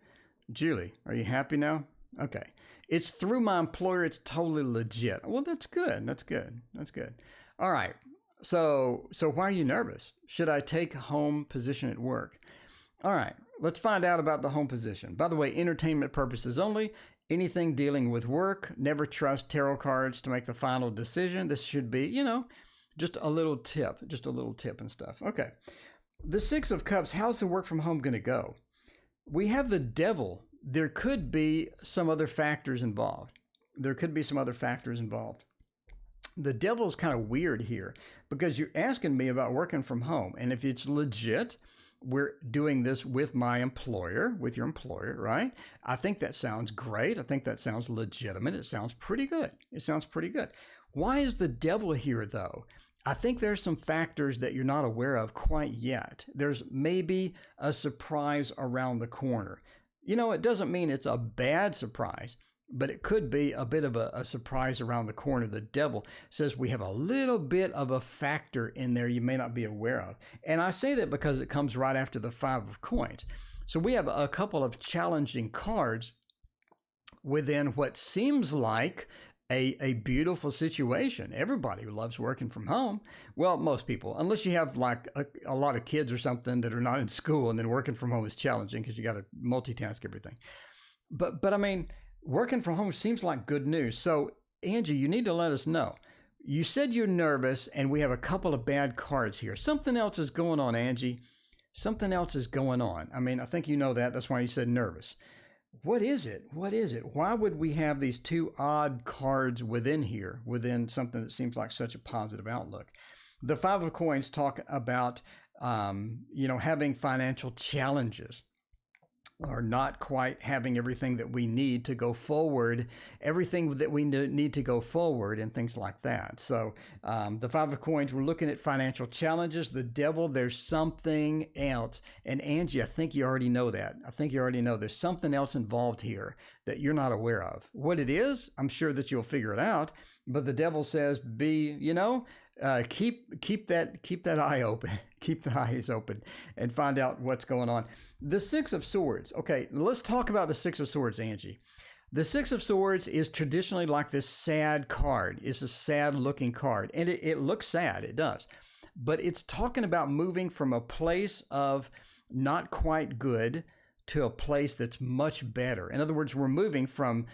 Julie, are you happy now? Okay. It's through my employer. It's totally legit. Well, that's good. All right. So why are you nervous? Should I take home position at work? All right. Let's find out about the home position. By the way, entertainment purposes only. Anything dealing with work, never trust tarot cards to make the final decision. This should be, just a little tip and stuff. Okay. The 6 of Cups, how's the work from home going to go? We have the Devil. There could be some other factors involved. The Devil's kind of weird here because you're asking me about working from home. And if it's legit, we're doing this with my employer, with your employer, right? I think that sounds great. I think that sounds legitimate. It sounds pretty good. Why is the Devil here, though? I think there's some factors that you're not aware of quite yet. There's maybe a surprise around the corner. It doesn't mean it's a bad surprise, but it could be a bit of a surprise around the corner. The Devil says we have a little bit of a factor in there you may not be aware of. And I say that because it comes right after the 5 of Coins. So we have a couple of challenging cards within what seems like a beautiful situation. Everybody loves working from home. Well, most people, unless you have like a lot of kids or something that are not in school, and then working from home is challenging because you got to multitask everything. But working from home seems like good news. So Angie, you need to let us know. You said you're nervous, and we have a couple of bad cards here. Something else is going on, Angie. Something else is going on. I think you know that. That's why you said nervous. What is it? Why would we have these 2 odd cards within here, within something that seems like such a positive outlook? The Five of Coins talk about, having financial challenges, or not quite having everything that we need to go forward, everything that we need to go forward, and things like that. So the Five of Coins, we're looking at financial challenges. The Devil, there's something else. And Angie, I think you already know that. I think you already know there's something else involved here that you're not aware of. What it is, I'm sure that you'll figure it out. But the Devil says, keep that eye open, keep the eyes open, and find out what's going on. The Six of Swords. Okay, let's talk about the Six of Swords, Angie. The Six of Swords is traditionally like this sad card. It's a sad looking card, and it looks sad. It does, but it's talking about moving from a place of not quite good to a place that's much better. In other words, we're moving from,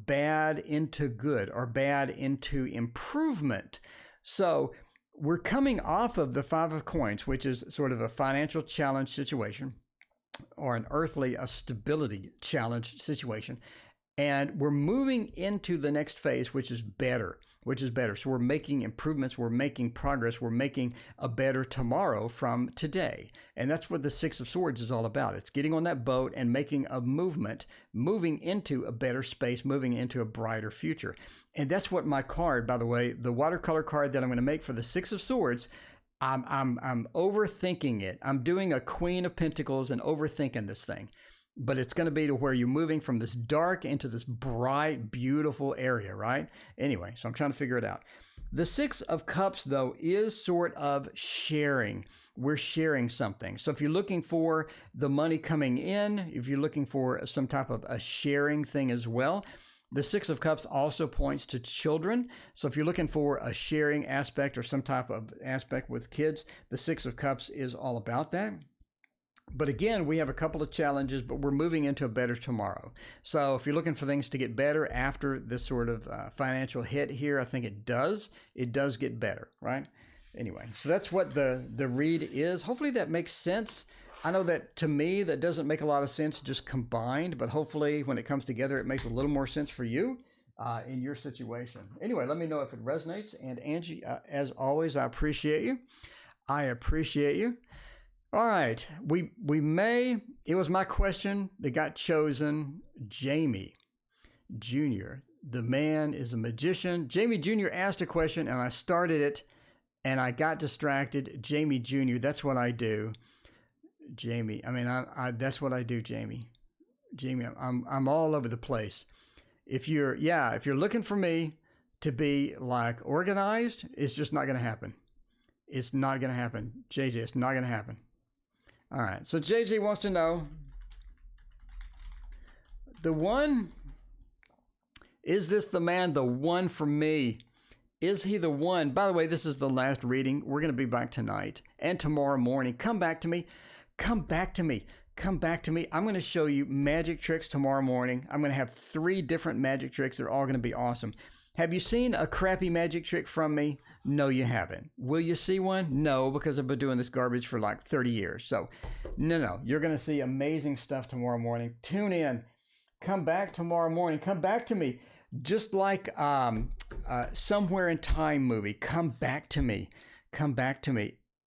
bad into good, or bad into improvement. So we're coming off of the Five of Coins, which is sort of a financial challenge situation, or an earthly, a stability challenge situation. And we're moving into the next phase, which is better. So we're making improvements, we're making progress, we're making a better tomorrow from today. And that's what the Six of Swords is all about. It's getting on that boat and making a movement, moving into a better space, moving into a brighter future. And that's what my card, by the way, the watercolor card that I'm going to make for the Six of Swords, I'm overthinking it. I'm doing a Queen of Pentacles and overthinking this thing. But it's going to be to where you're moving from this dark into this bright, beautiful area, right? Anyway, so I'm trying to figure it out. The Six of Cups, though, is sort of sharing. We're sharing something. So if you're looking for the money coming in, if you're looking for some type of a sharing thing as well, the Six of Cups also points to children. So if you're looking for a sharing aspect or some type of aspect with kids, the Six of Cups is all about that. But again, we have a couple of challenges, but we're moving into a better tomorrow. So if you're looking for things to get better after this sort of financial hit here, I think it does get better, right? Anyway, so that's what the read is. Hopefully that makes sense. I know that to me, that doesn't make a lot of sense just combined, but hopefully when it comes together, it makes a little more sense for you in your situation. Anyway, let me know if it resonates. And Angie, as always, I appreciate you. All right, it was my question that got chosen. Jamie Jr., the man is a magician. Jamie Jr. asked a question and I started it and I got distracted. Jamie Jr., that's what I do. Jamie, that's what I do, Jamie. Jamie, I'm all over the place. If you're looking for me to be like organized, it's just not going to happen. It's not going to happen. JJ, it's not going to happen. All right, so JJ wants to know, the one, is this the man, the one for me? Is he the one? By the way, this is the last reading. We're going to be back tonight and tomorrow morning. Come back to me. I'm going to show you magic tricks tomorrow morning. I'm going to have 3 different magic tricks. They're all going to be awesome. Have you seen a crappy magic trick from me? No, you haven't. Will you see one? No, because I've been doing this garbage for like 30 years. So no, you're going to see amazing stuff tomorrow morning. Tune in. Come back tomorrow morning. Come back to me. Just like Somewhere in Time movie. Come back to me.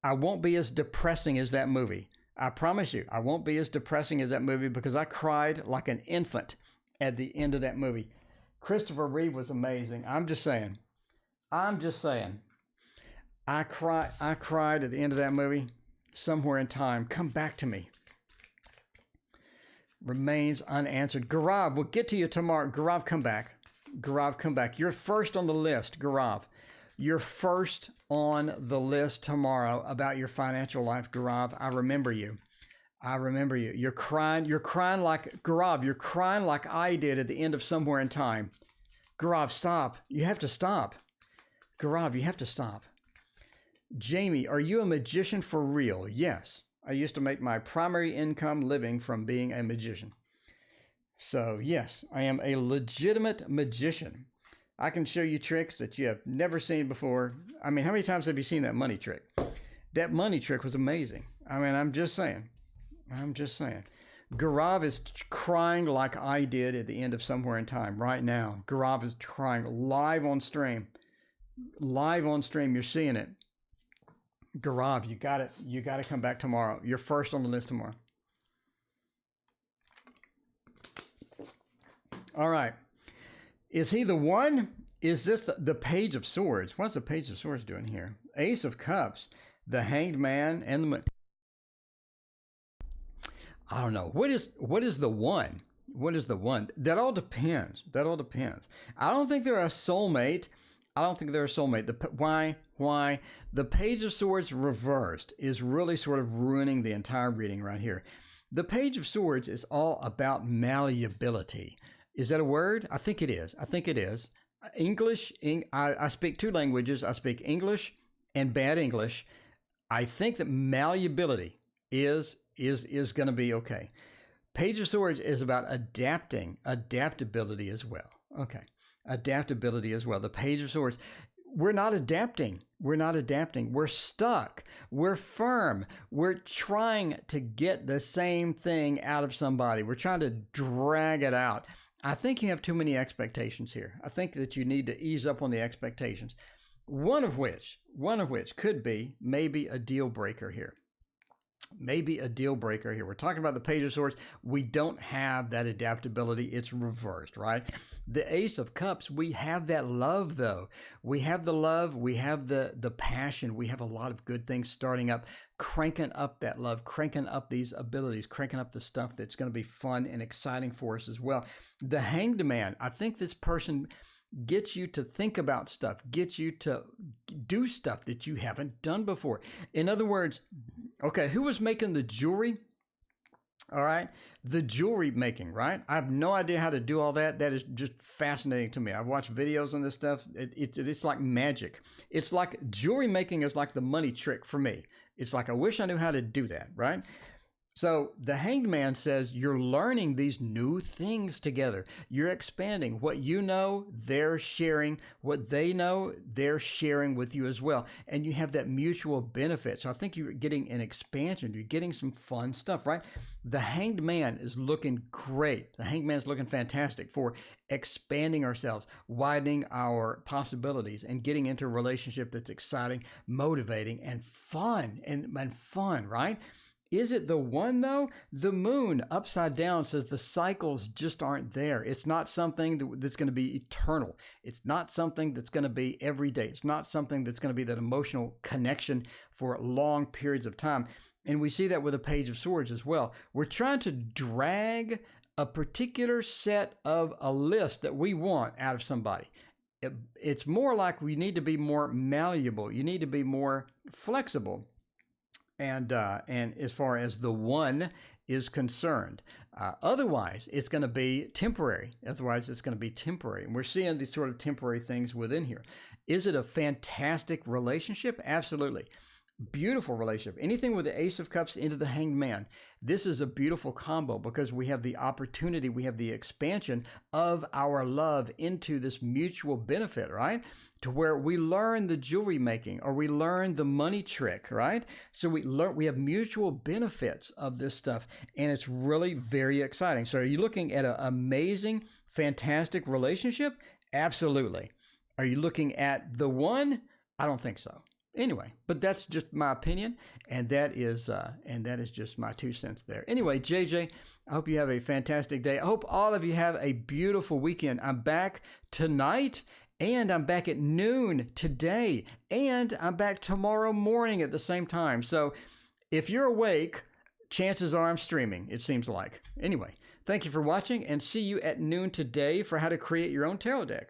I won't be as depressing as that movie. I promise you, I won't be as depressing as that movie because I cried like an infant at the end of that movie. Christopher Reeve was amazing. I'm just saying. I cried at the end of that movie. Somewhere in Time. Come back to me. Remains unanswered. Gaurav, we'll get to you tomorrow. Gaurav, come back. You're first on the list, Gaurav. You're first on the list tomorrow about your financial life, Gaurav. I remember you. You're crying like Gaurav. You're crying like I did at the end of Somewhere in Time. Gaurav, stop. You have to stop. Gaurav, you have to stop. Jamie, are you a magician for real? Yes. I used to make my primary income living from being a magician. So yes, I am a legitimate magician. I can show you tricks that you have never seen before. How many times have you seen that money trick? That money trick was amazing. I'm just saying. Gaurav is crying like I did at the end of Somewhere in Time right now. Gaurav is crying live on stream. You're seeing it. Gaurav, you got it. You got to come back tomorrow. You're first on the list tomorrow. All right. Is he the one? Is this the Page of Swords? What's the Page of Swords doing here? Ace of Cups, the Hanged Man, and the... I don't know. What is the one? What is the one? That all depends. That all depends. I don't think they're a soulmate. I don't think they're a soulmate. Why? The Page of Swords reversed is really sort of ruining the entire reading right here. The Page of Swords is all about malleability. Is that a word? I think it is. I think it is. English, I speak two languages. I speak English and bad English. I think that malleability is going to be okay. Page of Swords is about adaptability as well. Okay. Adaptability as well. The Page of Swords, we're not adapting. We're not adapting. We're stuck. We're firm. We're trying to get the same thing out of somebody. We're trying to drag it out. I think you have too many expectations here. I think that you need to ease up on the expectations. One of which could be maybe a deal breaker here. Maybe a deal breaker here. We're talking about the Page of Swords. We don't have that adaptability. It's reversed, right? The Ace of Cups, we have that love, though. We have the love. We have the passion. We have a lot of good things starting up, cranking up that love, cranking up these abilities, cranking up the stuff that's going to be fun and exciting for us as well. The Hanged Man, I think this person gets you to think about stuff, gets you to do stuff that you haven't done before. In other words, okay, who was making the jewelry? All right, the jewelry making, right? I have no idea how to do all that. That is just fascinating to me. I've watched videos on this stuff. It's like magic. It's like jewelry making is like the money trick for me. It's like, I wish I knew how to do that, right? So the Hanged Man says you're learning these new things together. You're expanding. What you know, they're sharing. What they know, they're sharing with you as well. And you have that mutual benefit. So I think you're getting an expansion. You're getting some fun stuff, right? The Hanged Man is looking great. The Hanged Man is looking fantastic for expanding ourselves, widening our possibilities, and getting into a relationship that's exciting, motivating, and fun, and fun, right? Is it the one, though? The Moon upside down says the cycles just aren't there. It's not something that's going to be eternal. It's not something that's going to be every day. It's not something that's going to be that emotional connection for long periods of time. And we see that with the Page of Swords as well. We're trying to drag a particular set of a list that we want out of somebody. It's more like we need to be more malleable. You need to be more flexible. And as far as the one is concerned, otherwise it's going to be temporary. Otherwise it's going to be temporary. And we're seeing these sort of temporary things within here. Is it a fantastic relationship? Absolutely. Beautiful relationship. Anything with the Ace of Cups into the Hanged Man. This is a beautiful combo because we have the opportunity, we have the expansion of our love into this mutual benefit, right? To where we learn the jewelry making or we learn the money trick, right? So we have mutual benefits of this stuff, and it's really very exciting. So are you looking at an amazing, fantastic relationship? Absolutely. Are you looking at the one? I don't think so. Anyway, but that's just my opinion, and that is just my 2 cents there. Anyway, JJ, I hope you have a fantastic day. I hope all of you have a beautiful weekend. I'm back tonight, and I'm back at noon today, and I'm back tomorrow morning at the same time. So if you're awake, chances are I'm streaming, it seems like. Anyway, thank you for watching, and see you at noon today for how to create your own tarot deck.